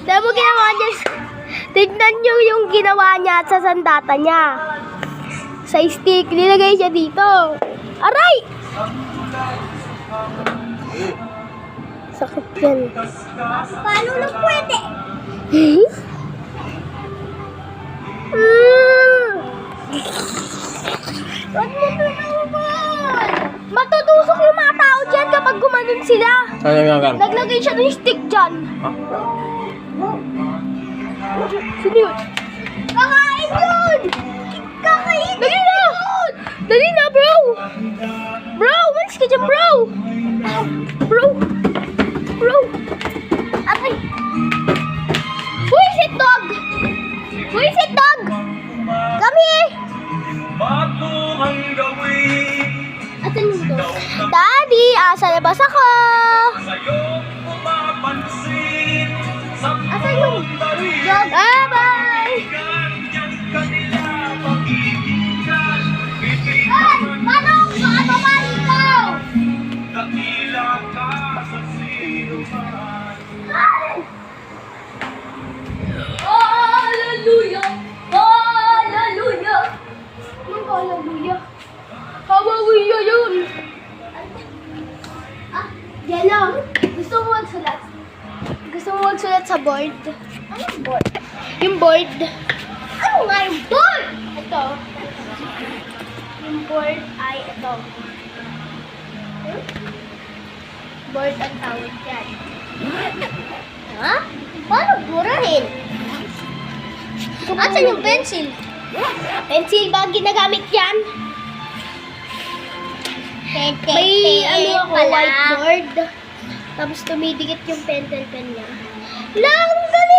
Dahil mo ginawa niya, tignan niyo yung ginawa niya sa sandata niya. Sa stick, nilagay siya dito. Aray! Sakit yan. Paano na pwede? Wag mo pinupal! Matutusok yung mga tao dyan kapag gumanon sila. Saan yung gan? Naglagay siya ng stick dyan. Sino yun? Kakain yun! Kakain! Dali na! Dali na, bro! Bro, malis ka dyan, bro! Bro! Bro! Atay! Who is it, dog? Who is it, dog? Come here! Asan yung dog? Daddy, asa labas ako? Asan yung dog? Bye-bye! Ay! Manong! Makapapali ko! Hallelujah! Hallelujah! Anong hallelujah? Hallelujah yun! Ah, yellow. Gusto mo magsulat? Gusto mo magsulat sa board? Anong board? Yung board. Ano nga yung board? Ito. Yung board ay ito. Board ang tawag yan. Ha? Paano burahin? Asan yung pencil? Pencil ba ang ginagamit yan? May ano ako, whiteboard. Tapos tumidikit yung pen niya. Lang, galing!